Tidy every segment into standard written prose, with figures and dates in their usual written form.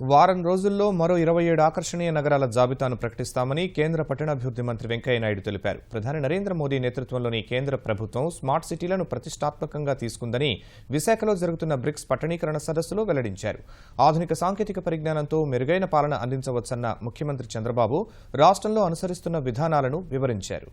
వారం రోజుల్లో మరో 27 ఆకర్షణీయ నగరాల జాబితాను ప్రకటిస్తామని కేంద్ర పట్టణాభివృద్ధి మంత్రి వెంకయ్య నాయుడు తెలిపారు. ప్రధాని నరేంద్ర మోదీ నేతృత్వంలోని కేంద్ర ప్రభుత్వం స్మార్ట్ సిటీలను ప్రతిష్టాత్మకంగా తీసుకుందని విశాఖలో జరుగుతున్న బ్రిక్స్ పట్టణీకరణ సదస్సులో వెల్లడించారు. ఆధునిక సాంకేతిక పరిజ్ఞానంతో మెరుగైన పాలన అందించవచ్చన్న ముఖ్యమంత్రి చంద్రబాబు రాష్ట్రంలో అనుసరిస్తున్న విధానాలను వివరించారు.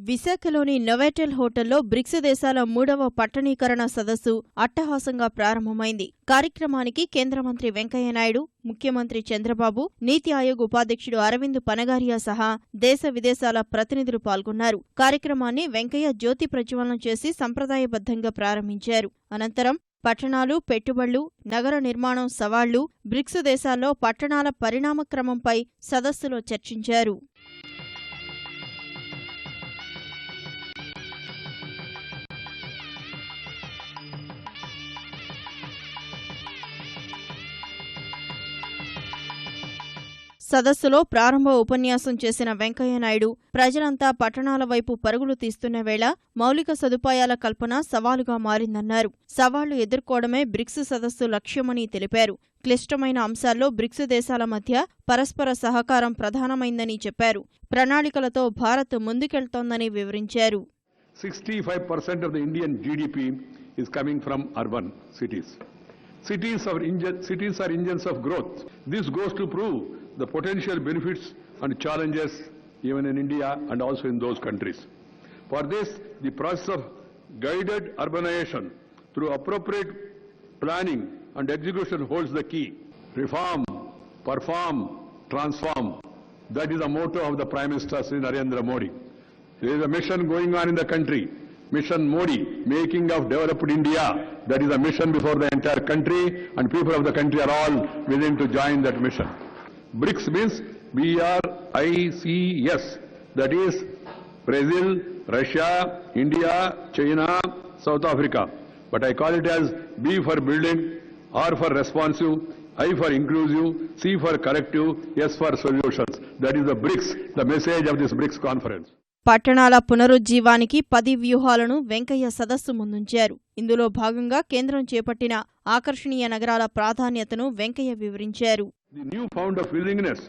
విశాఖలోని నోవాటెల్ హోటల్లో బ్రిక్స్ దేశాల 3వ పట్టణీకరణ సదస్సు అట్టహాసంగా ప్రారంభమైంది. కార్యక్రమానికి కేంద్ర మంత్రి వెంకయ్య నాయుడు, ముఖ్యమంత్రి చంద్రబాబు, నీతి ఆయోగ్ ఉపాధ్యక్షుడు అరవింద్ పనగారియా సహా దేశ విదేశాల ప్రతినిధులు పాల్గొన్నారు. కార్యక్రమాన్ని వెంకయ్య జ్యోతి ప్రజ్వలనం చేసి సంప్రదాయబద్ధంగా ప్రారంభించారు. అనంతరం పట్టణాలు, పెట్టుబడులు, నగర నిర్మాణం సవాళ్లు, బ్రిక్స్ దేశాల్లో పట్టణాల పరిణామక్రమంపై సదస్సులో చర్చించారు. సదస్సులో ప్రారంభ ఉపన్యాసం చేసిన వెంకయ్య నాయుడు ప్రజలంతా పట్టణాల వైపు పరుగులు తీస్తున్న వేళ మౌలిక సదుపాయాల కల్పన సవాలుగా మారిందన్నారు. సవాళ్లు ఎదుర్కోవడమే బ్రిక్స్ సదస్సు లక్ష్యమని తెలిపారు. క్లిష్టమైన అంశాల్లో బ్రిక్స్ దేశాల మధ్య పరస్పర సహకారం ప్రధానమైందని చెప్పారు. ప్రణాళికలతో భారత్ ముందుకెళ్తోందని వివరించారు. 65% of the Indian GDP is coming from urban cities. Cities are engines of growth. This goes to prove the potential benefits and challenges even in India and also in those countries. For this, the process of guided urbanization through appropriate planning and execution holds the key. Reform, perform, transform. That is the motto of the Prime Minister Sri Narendra Modi. There is a mission going on in the country. Mission Modi, making of developed India. That is a mission before the entire country, and people of the country are all willing to join that mission. BRICS means BRICS. That is Brazil, Russia, India, China, South Africa. But I call it as B for building, R for responsive, I for inclusive, C for corrective, S for solutions. That is the BRICS, the message of this BRICS conference. పట్టణాల పునరుజ్జీవానికి 10 వ్యూహాలను వెంకయ్య సదస్సు ముందుంచారు. ఇందులో భాగంగా కేంద్రం చేపట్టిన ఆకర్షణీయ నగరాల ప్రాధాన్యతను వెంకయ్య వివరించారు. The new found of willingness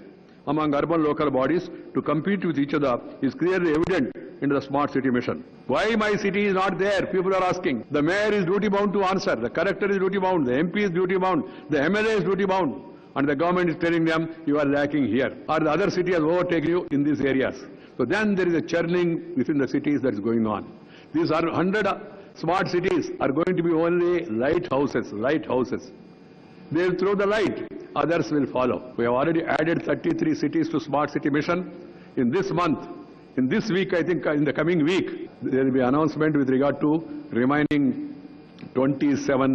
among urban local bodies to compete with each other is clearly evident in the smart city mission. Why my city is not there? People are asking. The mayor is duty bound to answer. The collector is duty bound. The MP is duty bound. The MLA is duty bound. And the government is telling them you are lacking here. Or the other city has overtaken you in these areas. So then there is a churning within the cities that is going on. These are 100 smart cities are going to be only lighthouses. They will throw the light, others will follow. We have already added 33 cities to smart city mission. In this month, in this week, I think in the coming week, there will be announcement with regard to remaining 27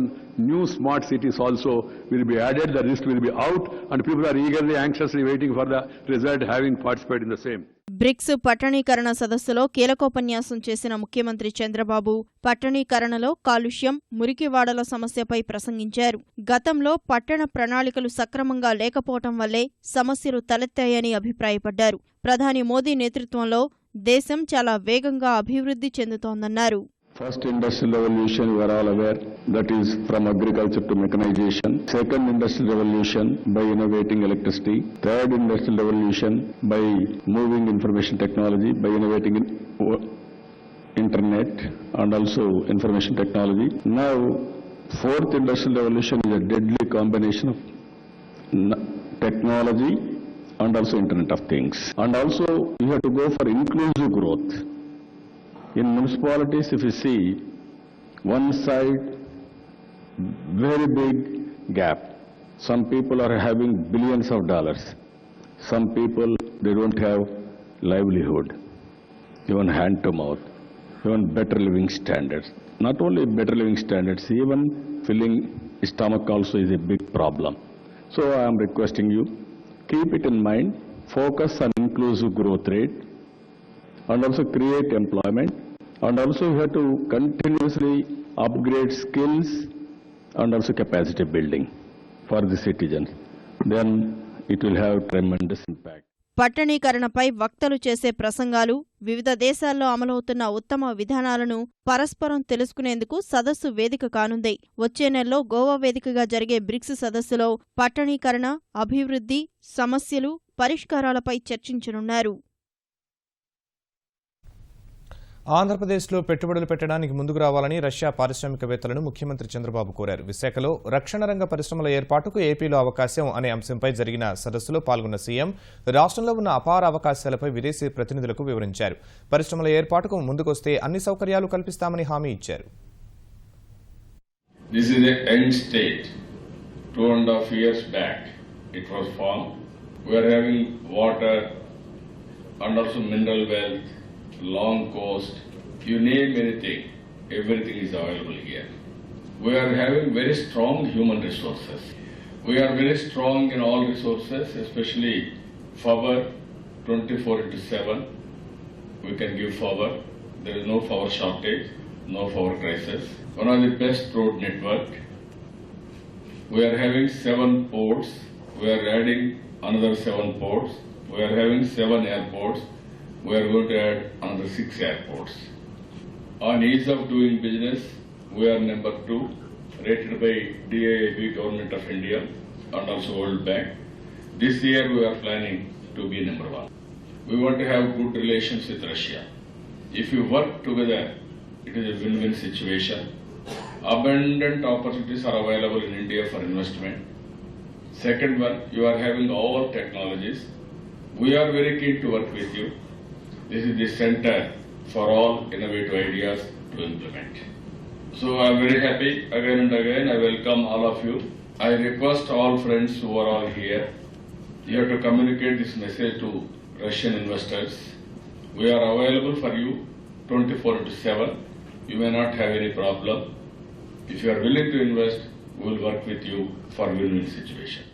new smart cities also will be added. The list will be out and people are eagerly, anxiously waiting for the result, having participated in the same. BRICS పట్టణీకరణ సదస్సులో కీలకోపన్యాసం చేసిన ముఖ్యమంత్రి చంద్రబాబు పట్టణీకరణలో కాలుష్యం, మురికివాడల సమస్యపై ప్రసంగించారు. గతంలో పట్టణ ప్రణాళికలు సక్రమంగా లేకపోవటం వల్లే సమస్యలు తలెత్తాయని అభిప్రాయపడ్డారు. ప్రధాని మోదీ నేతృత్వంలో దేశం చాలా వేగంగా అభివృద్ధి చెందుతోందన్నారు. First industrial revolution, we are all aware, that is from agriculture to mechanization. Second industrial revolution by innovating electricity. Third industrial revolution by moving information technology, by innovating internet and also information technology. Now, fourth industrial revolution is a deadly combination of technology and also Internet of Things. And also, you have to go for inclusive growth. In municipalities, if you see, one side, very big gap. Some people are having billions of dollars. Some people, they don't have livelihood, even hand to mouth, even better living standards. Not only better living standards, even filling stomach also is a big problem. So I am requesting you, keep it in mind, focus on inclusive growth rate, and also create employment, and also you have to continuously upgrade skills and also capacity building for the citizens. Then it will have tremendous impact. పట్టణీకరణపై వక్తలు చేసే ప్రసంగాలు, వివిధ దేశాల్లో అమలవుతున్న ఉత్తమ విధానాలను పరస్పరం తెలుసుకునేందుకు సదస్సు వేదిక కానుంది. వచ్చే నెలలో గోవా వేదికగా జరిగే బ్రిక్స్ సదస్సులో పట్టణీకరణ, అభివృద్ధి, సమస్యలు, పరిష్కారాలపై చర్చించనున్నారు. ఆంధ్రప్రదేశ్లో పెట్టుబడులు పెట్టడానికి ముందుకు రావాలని రష్యా పారిశ్రామికవేత్తలను ముఖ్యమంత్రి చంద్రబాబు కోరారు. విశాఖలో రక్షణ రంగ పరిశ్రమల ఏర్పాటుకు ఏపీలో అవకాశం అనే అంశంపై జరిగిన సదస్సులో పాల్గొన్న సీఎం రాష్ట్రంలో ఉన్న అపార అవకాశాలపై విదేశీ ప్రతినిధులకు వివరించారు. పరిశ్రమల ఏర్పాటుకు ముందుకొస్తే అన్ని సౌకర్యాలు కల్పిస్తామని హామీ ఇచ్చారు. This is the end state. 2.5 years back it was formed. We are having water and also mineral wealth, long coast, you name anything, everything is available here. We are having very strong human resources. We are very strong in all resources, especially power 24/7. We can give power. There is no power shortage, no power crisis. One of the best road network. We are having 7 ports. We are adding another 7 ports. We are having 7 airports. We are going to add another 6 airports. On ease of doing business, we are number 2, rated by DIAB, Government of India, and also World Bank. This year we are planning to be number 1. We want to have good relations with Russia. If we work together, it is a win-win situation. Abundant opportunities are available in India for investment. Second one, you are having all technologies. We are very keen to work with you. This is the center for all innovative ideas to implement. So I am very happy again and again. I welcome all of you. I request all friends who are all here, you have to communicate this message to Russian investors. We are available for you 24/7. You may not have any problem. If you are willing to invest, we will work with you for win-win situation.